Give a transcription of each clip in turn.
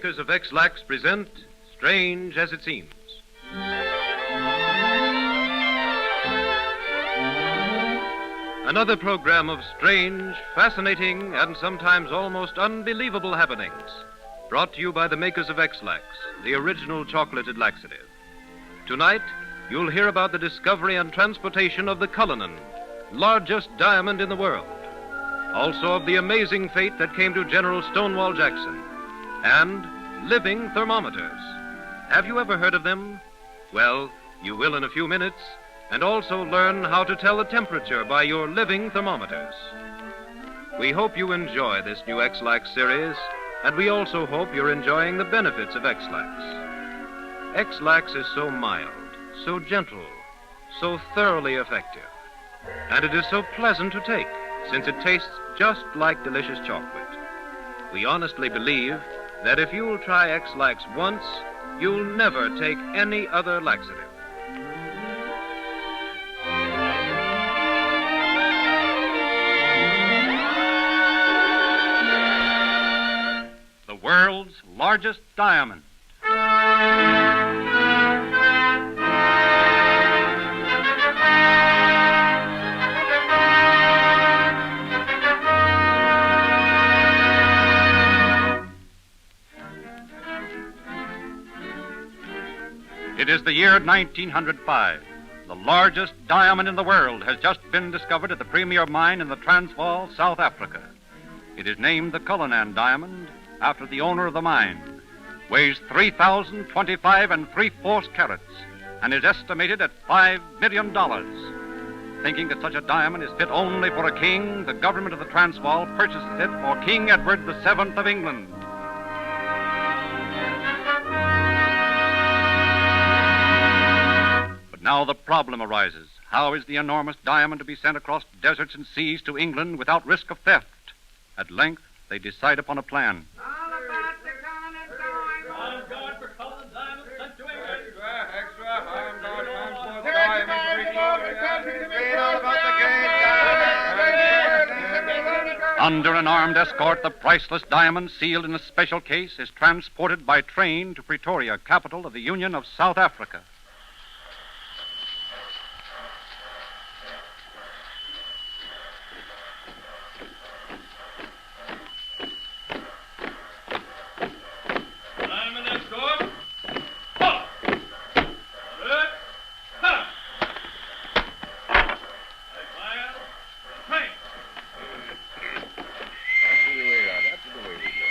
makers of Ex-Lax present Strange as It Seems. Another program of strange, fascinating, and sometimes almost unbelievable happenings, brought to you by the makers of Ex-Lax, the original chocolated laxative. Tonight, you'll hear about the discovery and transportation of the Cullinan, largest diamond in the world. Also of the amazing fate that came to General Stonewall Jackson, and living thermometers. Have you ever heard of them? Well, you will in a few minutes, and also learn how to tell the temperature by your living thermometers. We hope you enjoy this new Ex-Lax series, and we also hope you're enjoying the benefits of Ex-Lax. Ex-Lax is so mild, so gentle, so thoroughly effective, and it is so pleasant to take, since it tastes just like delicious chocolate. We honestly believe that if you'll try Ex-Lax once, you'll never take any other laxative. The world's largest diamond. It is the year 1905. The largest diamond in the world has just been discovered at the premier mine in the Transvaal, South Africa. It is named the Cullinan Diamond after the owner of the mine. Weighs 3,025 3/4 carats and is estimated at $5 million. Thinking that such a diamond is fit only for a king, the government of the Transvaal purchases it for King Edward VII of England. Now the problem arises. How is the enormous diamond to be sent across deserts and seas to England without risk of theft? At length, they decide upon a plan. All about the Cullinan Diamond. On guard for Cullinan Diamond sent to England. Extra, on guard, transport diamond. Under an armed escort, the priceless diamond, sealed in a special case, is transported by train to Pretoria, capital of the Union of South Africa. Diamond escort. Halt! Alert! Ha! Hey, fire. Train. That's the way we go.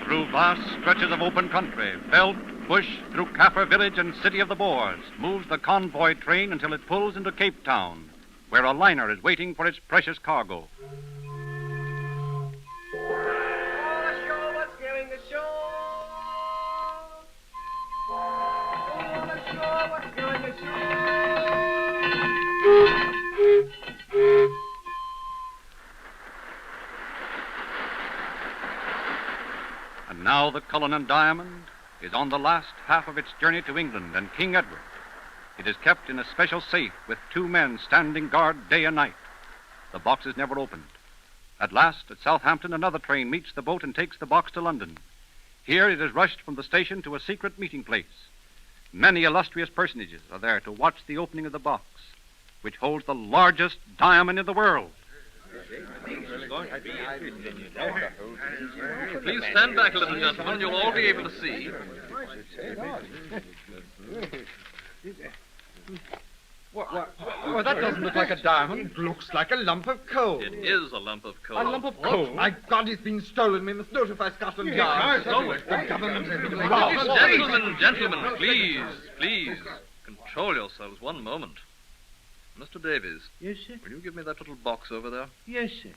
Through vast stretches of open country, veld, bush, through Kaffir village and city of the Boers, moves the convoy train until it pulls into Cape Town, where a liner is waiting for its precious cargo. What's killing the show? What's killing the show? And now the Cullinan Diamond is on the last half of its journey to England and King Edward. It is kept in a special safe with 2 men standing guard day and night. The box is never opened. At last, at Southampton, another train meets the boat and takes the box to London. Here it is rushed from the station to a secret meeting place. Many illustrious personages are there to watch the opening of the box, which holds the largest diamond in the world. Please stand back a little, gentlemen. You'll all be able to see. Well, that doesn't look like a diamond. It looks like a lump of coal. It is a lump of coal. A lump of coal? My God, it's been stolen. We must notify Scotland Yard. The government has been robbed. Gentlemen, please. Control yourselves one moment. Mr. Davies. Yes, sir. Will you give me that little box over there? Yes, sir.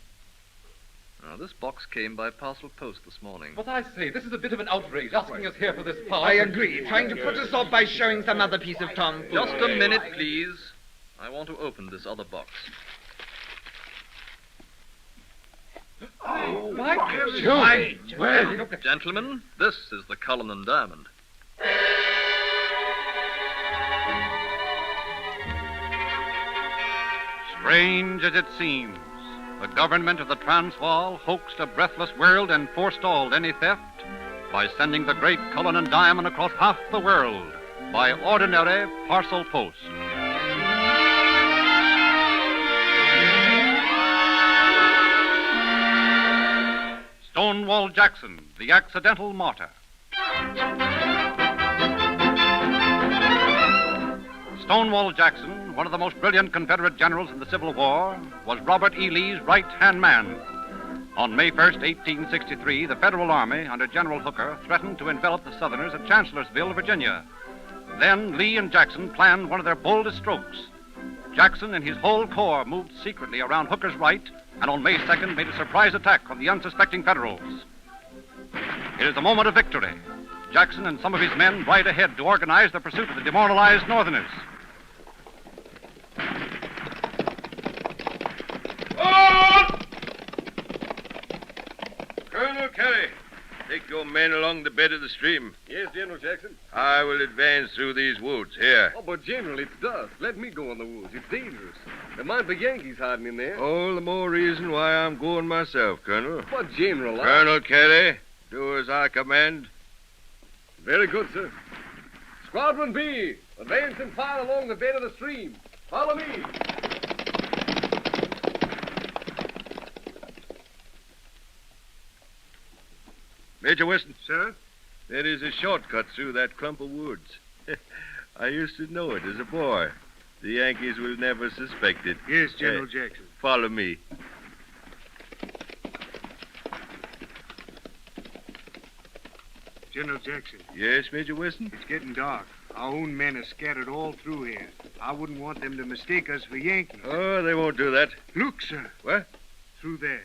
Now, this box came by parcel post this morning. But I say, this is a bit of an outrage, asking us here for this parcel. I agree. Trying to put us off by showing some other piece of tomfoolery. Just a minute, please. I want to open this other box. Oh, my God. Gentlemen, this is the Cullinan Diamond. Strange as it seems, the government of the Transvaal hoaxed a breathless world and forestalled any theft by sending the great Cullinan Diamond across half the world by ordinary parcel post. Stonewall Jackson, the Accidental Martyr. Stonewall Jackson, one of the most brilliant Confederate generals in the Civil War, was Robert E. Lee's right-hand man. On May 1st, 1863, the Federal Army, under General Hooker, threatened to envelop the Southerners at Chancellorsville, Virginia. Then Lee and Jackson planned one of their boldest strokes. Jackson and his whole corps moved secretly around Hooker's right, and on May 2nd made a surprise attack on the unsuspecting Federals. It is a moment of victory. Jackson and some of his men ride ahead to organize the pursuit of the demoralized Northerners. Colonel Kelly, take your men along the bed of the stream. Yes, General Jackson. I will advance through these woods. Here. Oh, but General, it's dusk. Let me go in the woods. It's dangerous. There might be Yankees hiding in there. All the more reason why I'm going myself, Colonel. But, General, Colonel Kelly, do as I command. Very good, sir. Squadron B, advance and fire along the bed of the stream. Follow me. Major Weston. Sir? There is a shortcut through that clump of woods. I used to know it as a boy. The Yankees will never suspect it. Yes, General Jackson. Follow me. General Jackson, Yes, Major Weston? it's getting dark. Our own men are scattered all through here. I wouldn't want them to mistake us for Yankees. Oh, they won't do that. Look, sir. What? Through there.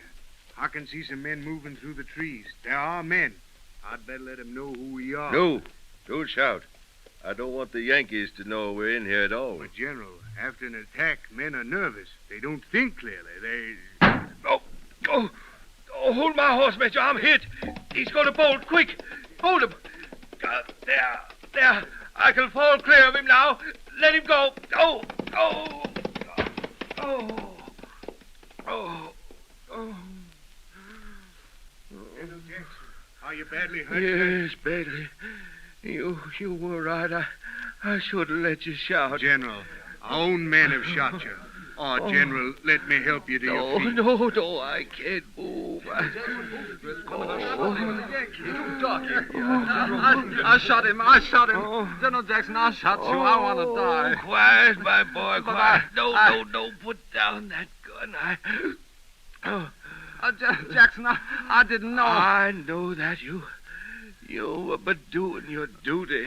I can see some men moving through the trees. There are men. I'd better let them know who we are. No, don't shout. I don't want the Yankees to know we're in here at all. But, General, after an attack, men are nervous. They don't think clearly. Oh, hold my horse, Major. I'm hit. He's going to bolt. Quick. Hold him. There. I can fall clear of him now. Let him go. Oh. General Jackson, are you badly hurt? sir? Yes, badly. You were right. I should have let you shout. General, our own men have shot you. Oh, General, let me help you to your feet. No, I can't move. I shot him. General Jackson, I shot you. I want to die. Quiet, my boy, quiet. No, put down that gun. Jackson, I didn't know. I know that you were but doing your duty.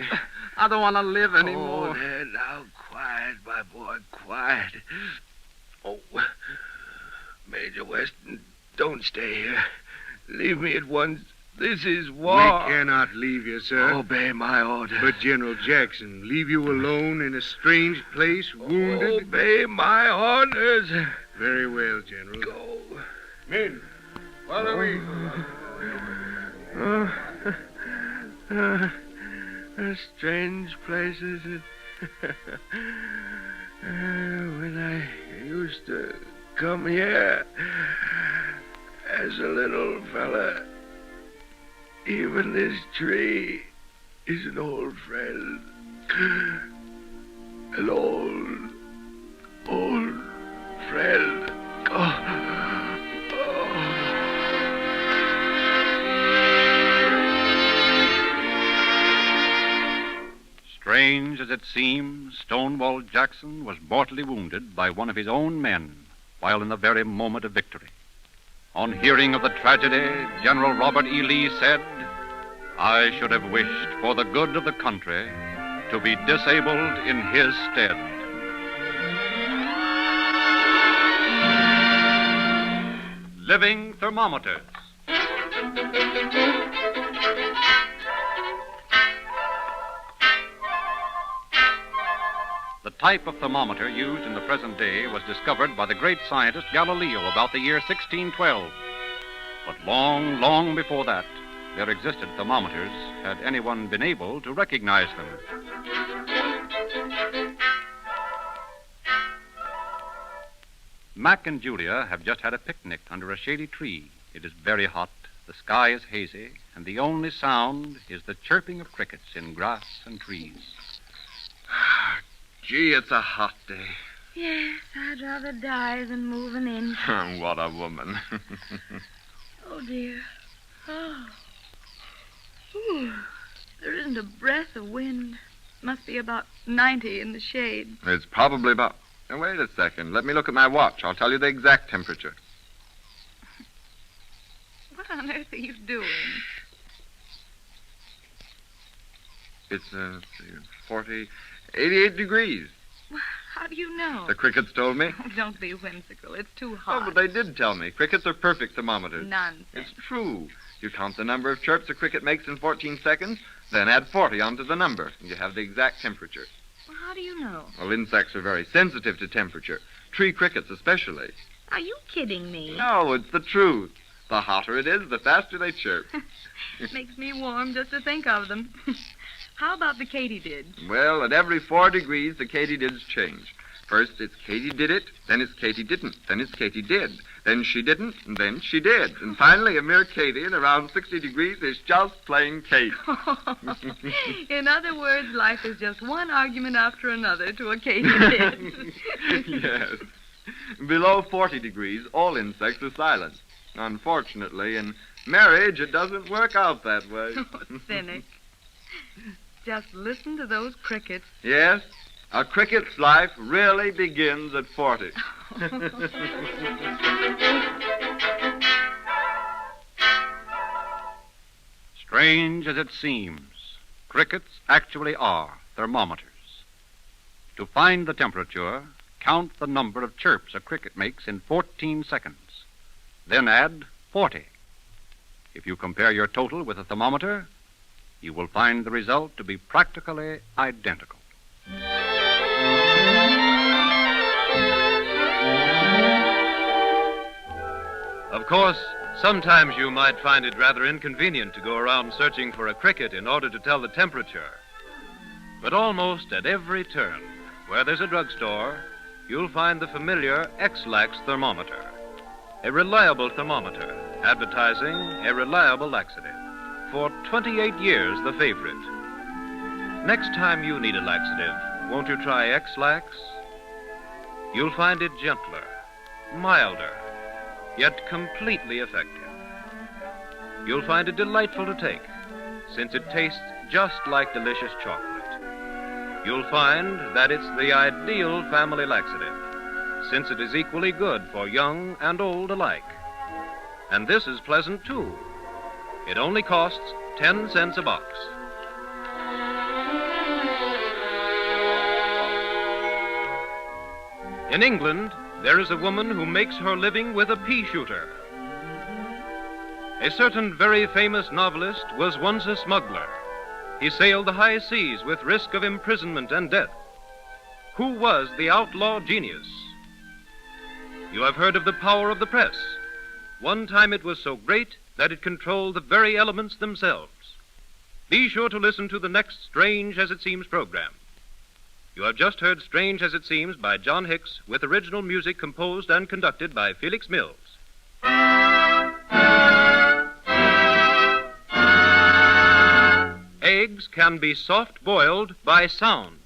I don't want to live anymore. Oh, there, now, quiet, my boy, quiet. Oh, Major Weston, don't stay here. Leave me at once. This is war. We cannot leave you, sir. Obey my order. But, General Jackson, leave you alone in a strange place, wounded? Obey my orders. Very well, General. Go. Men, follow me. A strange place, is it? When I used to come here as a little fella, even this tree is an old friend. An old friend. Strange as it seems, Stonewall Jackson was mortally wounded by one of his own men while in the very moment of victory. On hearing of the tragedy, General Robert E. Lee said, "I should have wished for the good of the country to be disabled in his stead." Living thermometers. The type of thermometer used in the present day was discovered by the great scientist Galileo about the year 1612. But long, long before that, there existed thermometers had anyone been able to recognize them. Mac and Julia have just had a picnic under a shady tree. It is very hot, the sky is hazy, and the only sound is the chirping of crickets in grass and trees. Gee, it's a hot day. Yes, I'd rather die than move an inch. What a woman. Oh, dear. Oh. Ooh, there isn't a breath of wind. Must be about 90 in the shade. It's probably about... Now, wait a second. Let me look at my watch. I'll tell you the exact temperature. What on earth are you doing? It's 88 degrees. How do you know? The crickets told me. Oh, don't be whimsical. It's too Oh, hot. but they did tell me. Crickets are perfect thermometers. Nonsense. It's true. You count the number of chirps a cricket makes in 14 seconds, then add 40 onto the number, and you have the exact temperature. Well, how do you know? Well, insects are very sensitive to temperature. Tree crickets especially. Are you kidding me? No, it's the truth. The hotter it is, the faster they chirp. Makes me warm just to think of them. How about the katydids? Well, at every 4 degrees, the katydids change. First, it's Katy did it, then it's Katy didn't, then it's Katy did, then she didn't, and then she did. And finally, a mere Katy, and around 60 degrees is just plain Kate. In other words, life is just one argument after another to a katydid. Yes. Below 40 degrees, all insects are silent. Unfortunately, in marriage, it doesn't work out that way. Oh, cynic. Just listen to those crickets. Yes, a cricket's life really begins at 40. Strange as it seems, crickets actually are thermometers. To find the temperature, count the number of chirps a cricket makes in 14 seconds. Then add 40. If you compare your total with a thermometer, you will find the result to be practically identical. Of course, sometimes you might find it rather inconvenient to go around searching for a cricket in order to tell the temperature. But almost at every turn, where there's a drugstore, you'll find the familiar Ex-Lax thermometer. A reliable thermometer, advertising a reliable laxative. For 28 years, the favorite. Next time you need a laxative, won't you try Ex-Lax? You'll find it gentler, milder, yet completely effective. You'll find it delightful to take, since it tastes just like delicious chocolate. You'll find that it's the ideal family laxative, since it is equally good for young and old alike. And this is pleasant, too. It only costs 10 cents a box. In England, there is a woman who makes her living with a pea shooter. A certain very famous novelist was once a smuggler. He sailed the high seas with risk of imprisonment and death. Who was the outlaw genius? You have heard of the power of the press. One time it was so great that it controlled the very elements themselves. Be sure to listen to the next Strange as It Seems program. You have just heard Strange as It Seems by John Hicks, with original music composed and conducted by Felix Mills. Eggs can be soft-boiled by sound.